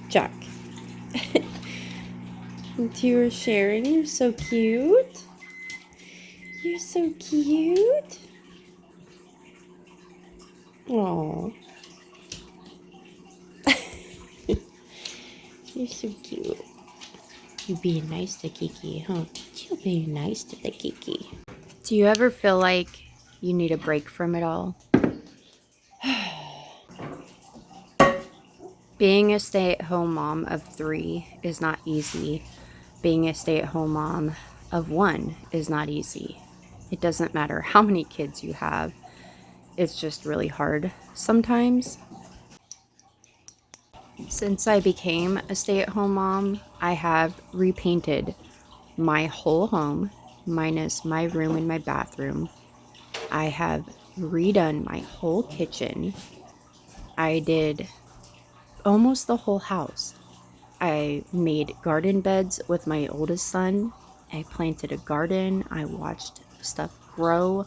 Jack. And you are sharing. You're so cute. You're so cute. Aww. You're so cute. You being nice to Kiki, huh? You being nice to the Kiki. Do you ever feel like you need a break from it all? Being a stay-at-home mom of 3 is not easy. Being a stay-at-home mom of 1 is not easy. It doesn't matter how many kids you have. It's just really hard sometimes. Since I became a stay-at-home mom, I have repainted my whole home, minus my room and my bathroom. I have redone my whole kitchen. I did almost the whole house. I made garden beds with my oldest son. I planted a garden. I watched stuff grow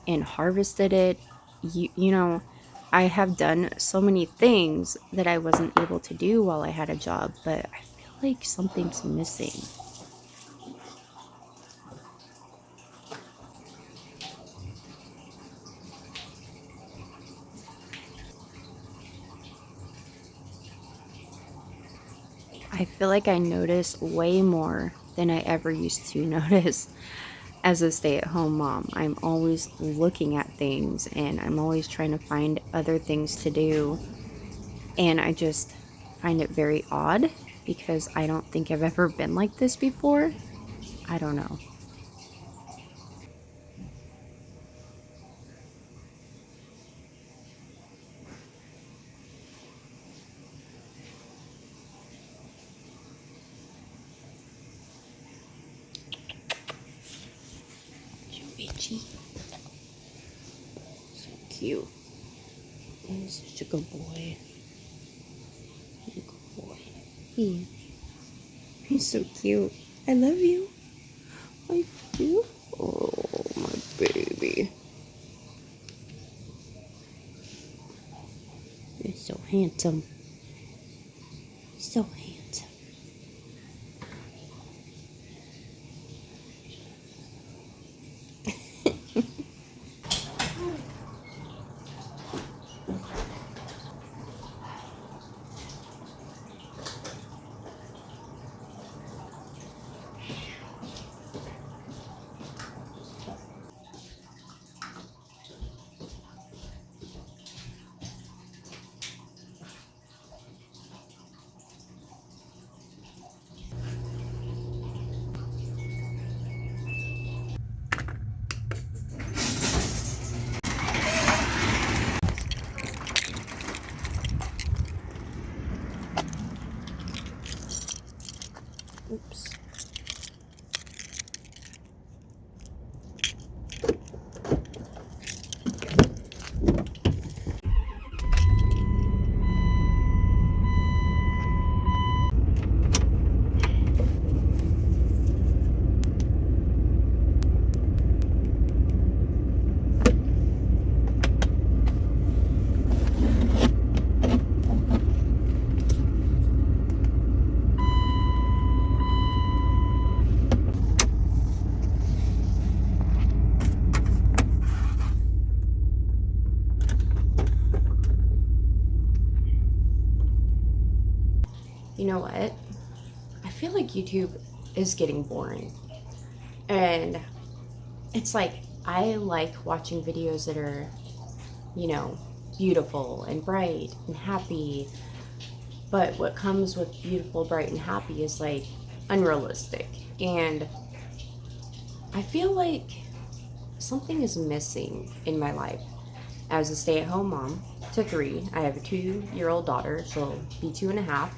and harvested it. You know, I have done so many things that I wasn't able to do while I had a job, but I feel like something's missing. I feel like I notice way more than I ever used to notice as a stay-at-home mom. I'm always looking at things and I'm always trying to find other things to do. And I just find it very odd because I don't think I've ever been like this before. I don't know. So itchy. So cute. He's such a good boy. He's a good boy. He's so cute. I love you. I do. Oh, my baby. You're so handsome. So handsome. Oops. You know what? I feel like YouTube is getting boring. And it's like, I like watching videos that are, you know, beautiful and bright and happy. But what comes with beautiful, bright, and happy is like unrealistic. And I feel like something is missing in my life. As a stay-at-home mom to 3, I have a 2-year-old daughter, she'll be 2.5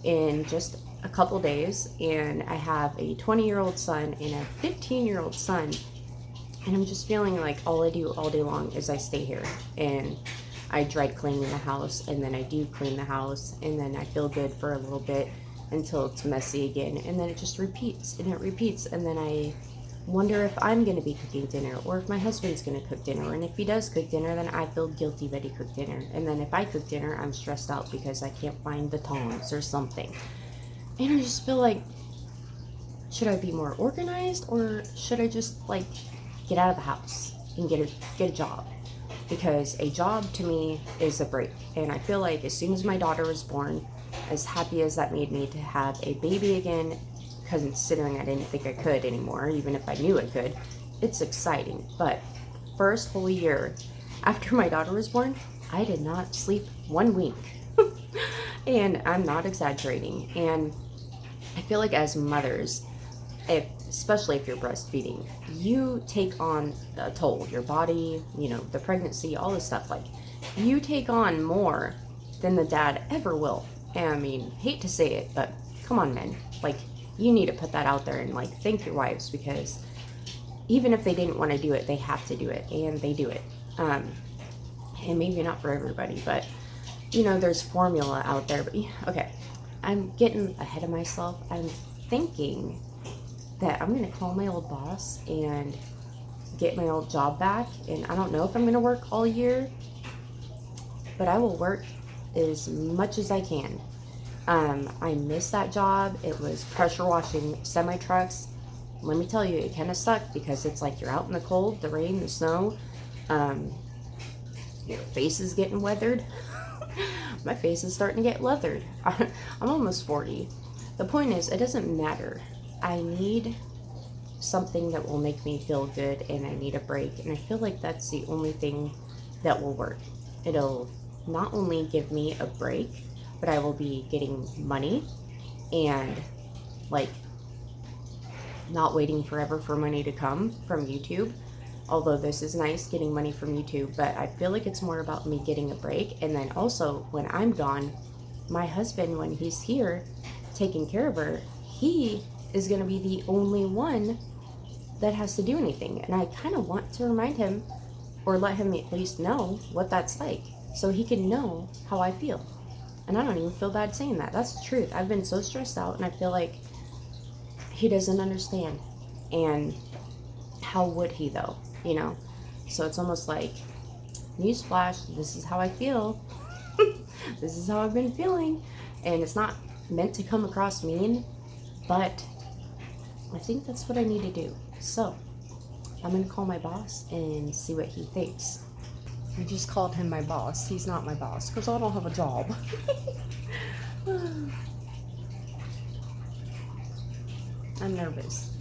in just a couple days, and I have a 20-year-old son and a 15-year-old son, and I'm just feeling like all I do all day long is I stay here and I dread cleaning the house, and then I do clean the house, and then I feel good for a little bit until it's messy again, and then it just repeats and it repeats, and then I wonder if I'm going to be cooking dinner, or if my husband's going to cook dinner. And if he does cook dinner, then I feel guilty that he cooked dinner. And then if I cook dinner, I'm stressed out because I can't find the tongs or something. And I just feel like, should I be more organized, or should I just like get out of the house and get a job? Because a job to me is a break. And I feel like as soon as my daughter was born, as happy as that made me to have a baby again, considering I didn't think I could anymore, even if I knew I could, it's exciting. But first whole year after my daughter was born, I did not sleep 1 week. And I'm not exaggerating. And I feel like as mothers, especially if you're breastfeeding, you take on a toll. Your body, you know, the pregnancy, all this stuff, like, you take on more than the dad ever will. And I mean, hate to say it, but come on, men, like, you need to put that out there and like thank your wives, because even if they didn't want to do it, they have to do it, and they do it. And maybe not for everybody, but you know, there's formula out there. But okay, I'm getting ahead of myself. I'm thinking that I'm gonna call my old boss and get my old job back. And I don't know if I'm gonna work all year, but I will work as much as I can. I missed that job. It was pressure washing semi trucks. Let me tell you, it kind of sucked, because it's like you're out in the cold, the rain, the snow. Your face is getting weathered. My face is starting to get leathered. I'm almost 40. The point is, it doesn't matter. I need something that will make me feel good, and I need a break. And I feel like that's the only thing that will work. It'll not only give me a break, but I will be getting money, and like not waiting forever for money to come from YouTube. Although this is nice, getting money from YouTube, but I feel like it's more about me getting a break. And then also, when I'm gone, my husband, when he's here taking care of her, he is going to be the only one that has to do anything. And I kind of want to remind him, or let him at least know what that's like, so he can know how I feel. And I don't even feel bad saying that. That's the truth. I've been so stressed out, and I feel like he doesn't understand. And how would he, though? You know? So it's almost like, newsflash, this is how I feel. This is how I've been feeling. And it's not meant to come across mean, but I think that's what I need to do. So I'm going to call my boss and see what he thinks. I just called him my boss. He's not my boss, because I don't have a job. I'm nervous.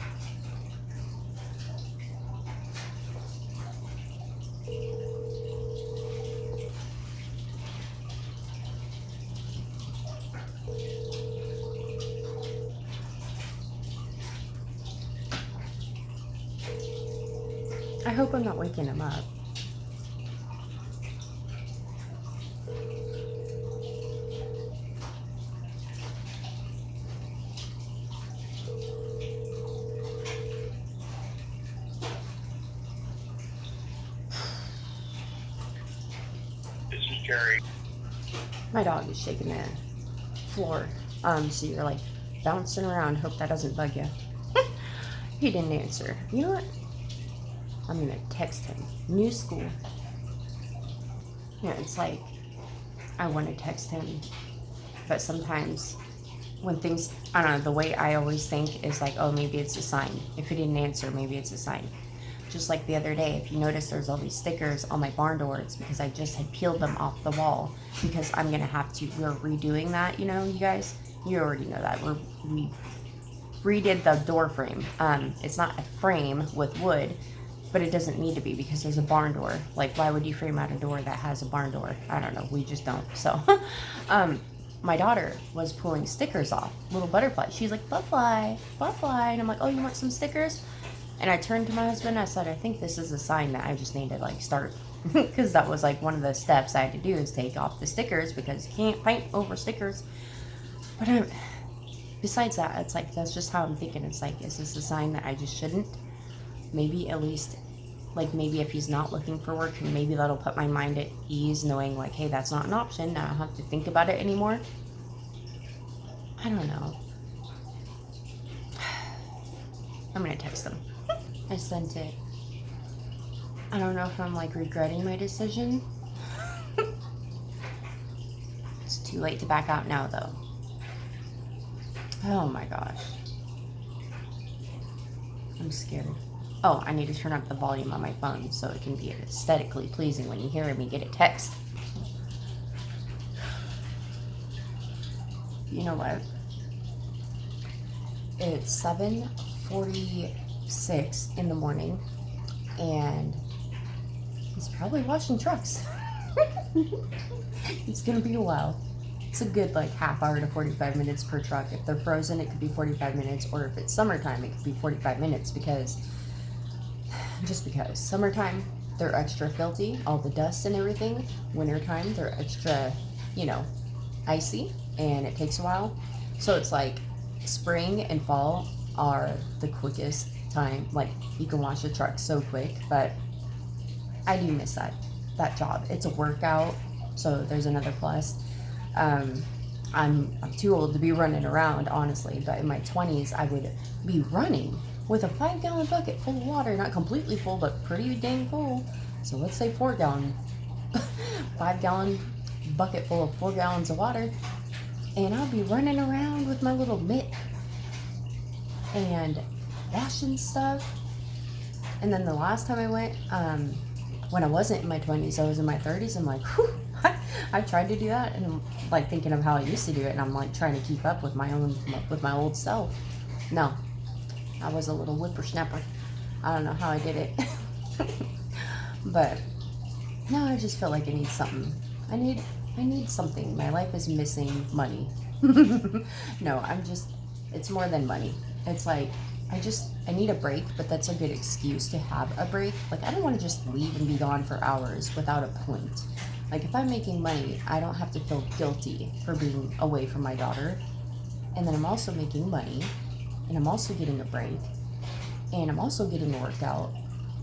I hope I'm not waking him up. Jerry. My dog is shaking the floor. So you're like bouncing around. Hope that doesn't bug you. He didn't answer. You know what? I'm gonna text him. New school. Yeah, it's like I want to text him, but sometimes when things, I don't know, the way I always think is like, oh, maybe it's a sign. If he didn't answer, maybe it's a sign. Just like the other day, if you notice, there's all these stickers on my barn door. It's because I just had peeled them off the wall, because I'm gonna have to. We're redoing that, you know, you guys. You already know that we redid the door frame. It's not a frame with wood, but it doesn't need to be, because there's a barn door. Like, why would you frame out a door that has a barn door? I don't know. We just don't. So, my daughter was pulling stickers off, little butterflies. She's like, butterfly, butterfly, and I'm like, oh, you want some stickers? And I turned to my husband and I said, I think this is a sign that I just need to like start, because that was like one of the steps I had to do, is take off the stickers, because you can't paint over stickers. But besides that, it's like, that's just how I'm thinking. It's like, is this a sign that I just shouldn't? Maybe at least, like, maybe if he's not looking for work, maybe that'll put my mind at ease, knowing like, hey, that's not an option. I don't have to think about it anymore. I don't know. I'm gonna text him. I sent it. I don't know if I'm like regretting my decision. It's too late to back out now though. Oh my gosh. I'm scared. Oh, I need to turn up the volume on my phone so it can be aesthetically pleasing when you hear me get a text. You know what? It's 7:46 in the morning and he's probably washing trucks. It's gonna be a while. It's a good like half hour to 45 minutes per truck. If they're frozen, it could be 45 minutes, or if it's summertime, it could be 45 minutes because summertime, they're extra filthy, all the dust and everything. Wintertime, they're extra, you know, icy, and it takes a while. So it's like spring and fall are the quickest time. Like you can wash a truck so quick, but I do miss that job. It's a workout, so there's another plus. I'm too old to be running around, honestly, but in my 20s, I would be running with a 5-gallon bucket full of water, not completely full, but pretty dang full. So let's say 4-gallon, 5-gallon bucket full of 4 gallons of water, and I'll be running around with my little mitt and washing stuff. And then the last time I went, when I wasn't in my 20s, I was in my 30s. I'm like, whew, I tried to do that, and I'm like thinking of how I used to do it, and I'm like trying to keep up with my old self. No, I was a little whippersnapper. I don't know how I did it. But no, I just feel like I need something. I need something. My life is missing money. No, it's more than money. It's like I need a break, but that's a good excuse to have a break. Like I don't want to just leave and be gone for hours without a point. Like if I'm making money, I don't have to feel guilty for being away from my daughter. And then I'm also making money, and I'm also getting a break, and I'm also getting a workout.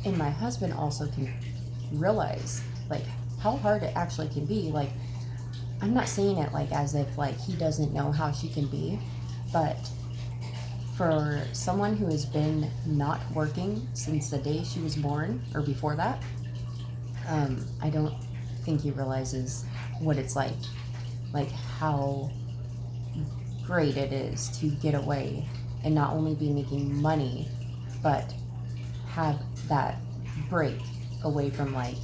And my husband also can realize like how hard it actually can be. Like I'm not saying it like as if like he doesn't know how she can be, but for someone who has been not working since the day she was born or before that, I don't think he realizes what it's like how great it is to get away and not only be making money, but have that break away from like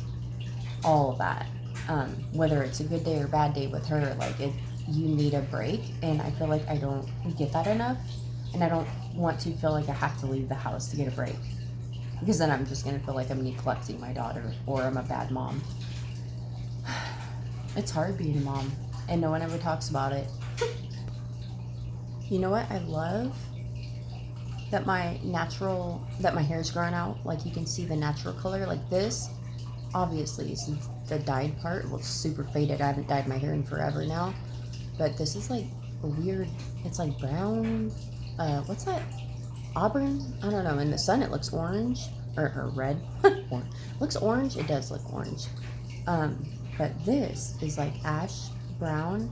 all of that. Whether it's a good day or bad day with her, like you need a break, and I feel like I don't get that enough, and I don't want to feel like I have to leave the house to get a break, because then I'm just gonna feel like I'm neglecting my daughter or I'm a bad mom. It's hard being a mom, and no one ever talks about it. You know what? I love that my hair's growing out. Like you can see the natural color. Like this, obviously, since the dyed part looks super faded. I haven't dyed my hair in forever now, but this is like a weird. It's like brown. What's that? Auburn? I don't know. In the sun, it looks orange or red. Looks orange. It does look orange. But this is like ash brown.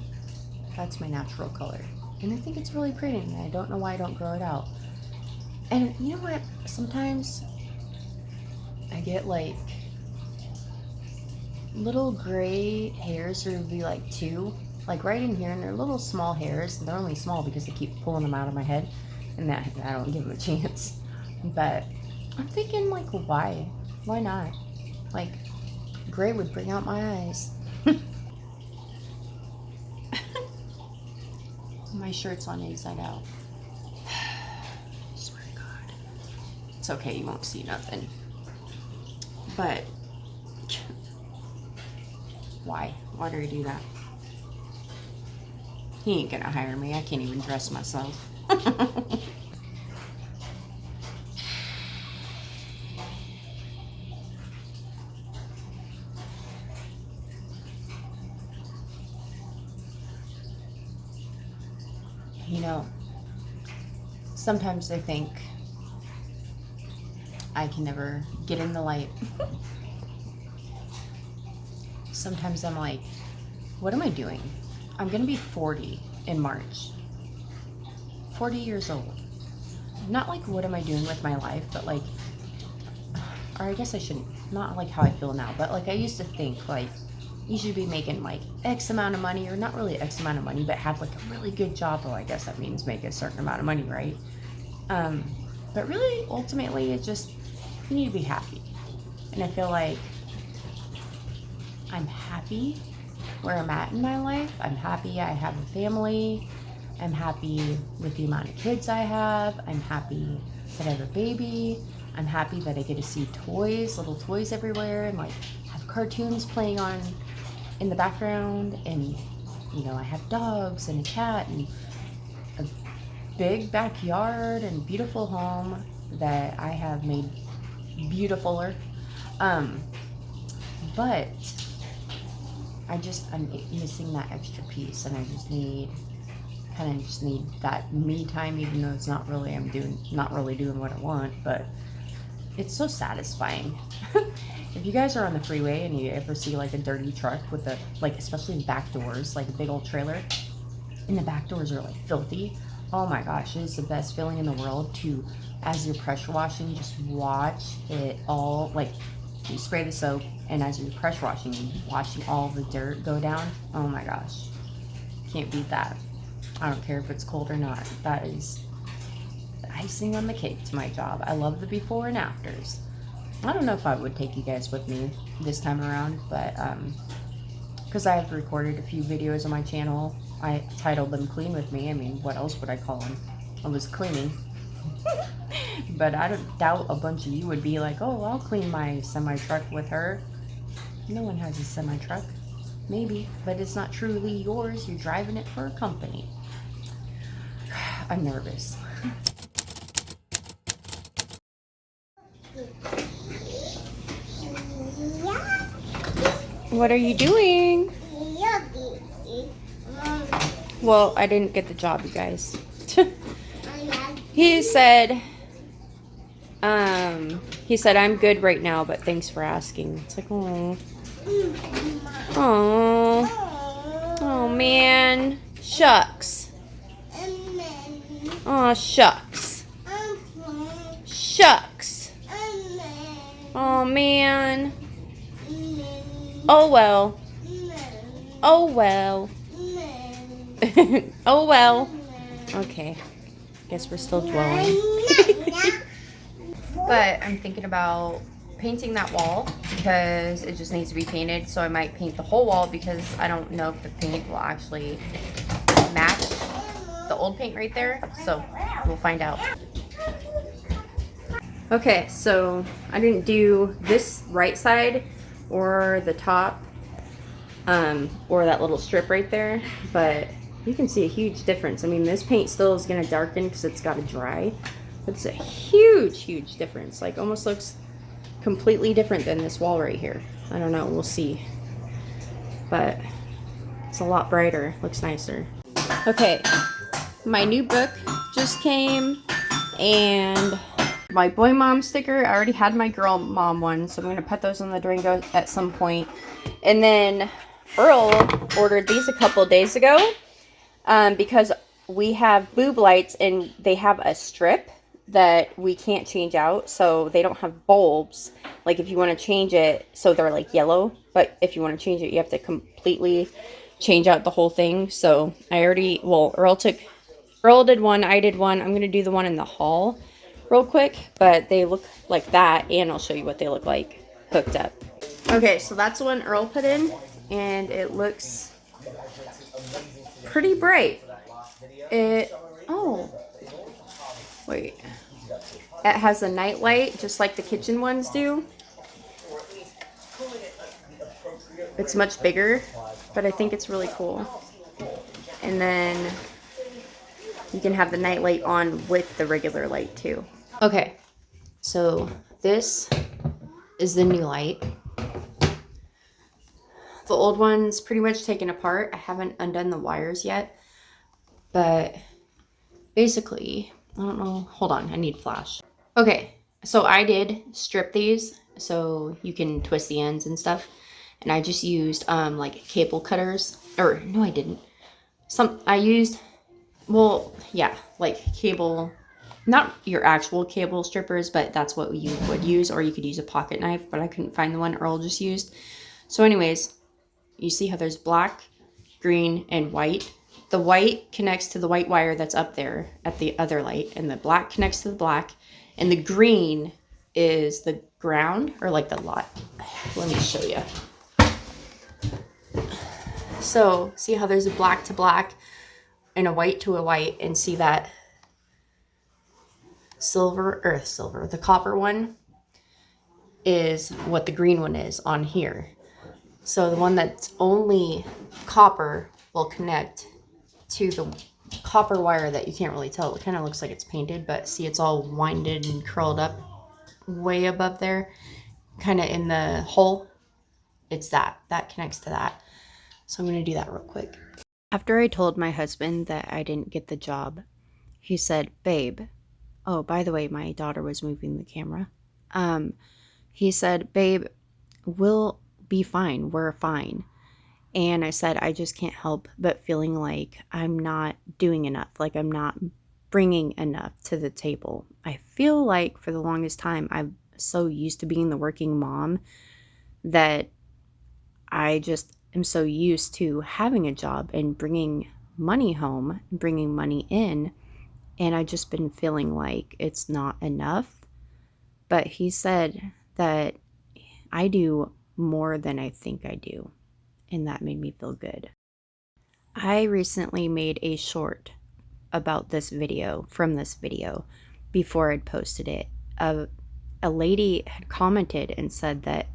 That's my natural color. And I think it's really pretty, and I don't know why I don't grow it out. And you know what? Sometimes I get like little gray hairs, or it'll be like 2, like right in here, and they're little small hairs. They're only small because I keep pulling them out of my head, and that I don't give them a chance. But I'm thinking like, why? Why not? Like, gray would bring out my eyes. My shirt's on inside out. I swear to God. It's okay, you won't see nothing. But why? Why do I do that? He ain't gonna hire me. I can't even dress myself. You know, sometimes I think I can never get in the light. Sometimes I'm like, what am I doing? I'm gonna be 40 in March. 40 years old. Not like, what am I doing with my life, but like, or I guess I shouldn't, not like how I feel now, but like I used to think like you should be making like X amount of money, or not really X amount of money, but have like a really good job. Well, I guess that means make a certain amount of money, right? But really, ultimately, it just, you need to be happy. And I feel like I'm happy where I'm at in my life. I'm happy I have a family. I'm happy with the amount of kids I have. I'm happy that I have a baby. I'm happy that I get to see toys, little toys everywhere, and like have cartoons playing on in the background. And you know, I have dogs and a cat and a big backyard and beautiful home that I have made beautifuler. But I'm missing that extra piece, and I just need that me time, even though it's not really, not really doing what I want, but it's so satisfying. If you guys are on the freeway and you ever see like a dirty truck with the, like, especially back doors, like a big old trailer, and the back doors are like filthy, oh my gosh, it is the best feeling in the world to, as you're pressure washing, just watch it all, like, you spray the soap, and as you're pressure washing, watching all the dirt go down. Oh my gosh, can't beat that. I don't care if it's cold or not. That is the icing on the cake to my job. I love the before and afters. I don't know if I would take you guys with me this time around, but because I have recorded a few videos on my channel. I titled them Clean With Me. I mean, what else would I call them? I was cleaning. But I don't doubt a bunch of you would be like, oh, I'll clean my semi-truck with her. No one has a semi-truck. Maybe, but it's not truly yours. You're driving it for a company. I'm nervous. What are you doing? Well, I didn't get the job, you guys. He said, I'm good right now, but thanks for asking. It's like, oh, oh man, shucks. Oh, shucks. Shucks. Oh man. Oh well. Oh well. Oh well. Okay. Guess we're still dwelling. But I'm thinking about painting that wall because it just needs to be painted. So I might paint the whole wall because I don't know if the paint will actually match the old paint right there. So we'll find out. Okay, so I didn't do this right side or the top or that little strip right there, but you can see a huge difference. I mean, this paint still is going to darken because it's got to dry. It's a huge difference. Like, almost looks completely different than this wall right here. I don't know, we'll see. But it's a lot brighter, looks nicer. Okay, my new book just came, and my boy mom sticker. I already had my girl mom one, so I'm going to put those on the Durango at some point. And then Earl ordered these a couple days ago because we have boob lights and they have a strip that we can't change out, so they don't have bulbs. Like, if you want to change it, so they're like yellow, but if you want to change it, you have to completely change out the whole thing. So I already, well, Earl did one, I did one. I'm going to do the one in the hall real quick, but they look like that, and I'll show you what they look like hooked up. Okay, so that's the one Earl put in, and it looks pretty bright. Oh, wait. It has a night light, just like the kitchen ones do. It's much bigger, but I think it's really cool. And then you can have the night light on with the regular light too. Okay, so this is the new light. The old one's pretty much taken apart. I haven't undone the wires yet, but basically, I don't know. Hold on, I need flash. Okay, so I did strip these so you can twist the ends and stuff. And I just used like cable cutters, or no, I didn't. I used, well, yeah, like cable not your actual cable strippers, but that's what you would use, or you could use a pocket knife, but I couldn't find the one Earl just used. So anyways, you see how there's black, green, and white? The white connects to the white wire that's up there at the other light, and the black connects to the black, and the green is the ground, or like the lot. Let me show you. So see how there's a black to black and a white to a white, and see that silver, the copper one is what the green one is on here. So the one that's only copper will connect to the copper wire that you can't really tell. It kind of looks like it's painted, but see, it's all winded and curled up way above there, kind of in the hole. It's that connects to that. So I'm going to do that real quick. After I told my husband that I didn't get the job, he said, babe, oh, by the way, my daughter was moving the camera. He said, babe, we'll be fine. We're fine. And I said, I just can't help but feeling like I'm not doing enough, like I'm not bringing enough to the table. I feel like for the longest time, I'm so used to being the working mom that I just am so used to having a job and bringing money home, bringing money in. And I've just been feeling like it's not enough. But he said that I do more than I think I do. And that made me feel good. I recently made a short about this video, from this video, before I'd posted it. A lady had commented and said that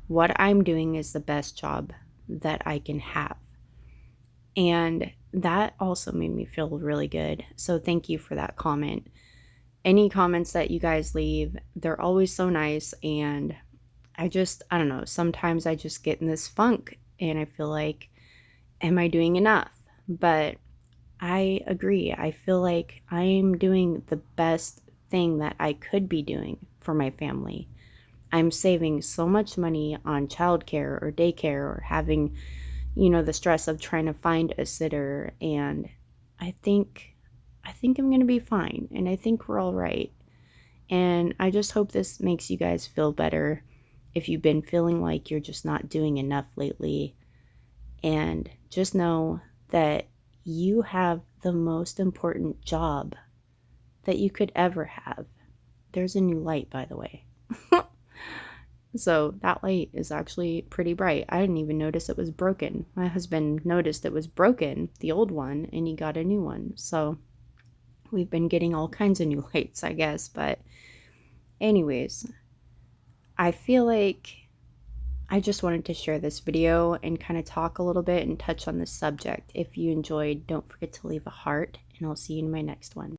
what I'm doing is the best job that I can have. And that also made me feel really good. So thank you for that comment. Any comments that you guys leave, they're always so nice. And I don't know, sometimes I just get in this funk and I feel like, am I doing enough? But I agree. I feel like I'm doing the best thing that I could be doing for my family. I'm saving so much money on childcare or daycare, or having, the stress of trying to find a sitter. And I think I'm going to be fine. And I think we're all right. And I just hope this makes you guys feel better if you've been feeling like you're just not doing enough lately. And just know that you have the most important job that you could ever have. There's a new light, by the way. So that light is actually pretty bright. I didn't even notice it was broken. My husband noticed it was broken, the old one, and he got a new one. So we've been getting all kinds of new lights, I guess. But anyways, I feel like I just wanted to share this video and kind of talk a little bit and touch on this subject. If you enjoyed, don't forget to leave a heart, and I'll see you in my next one.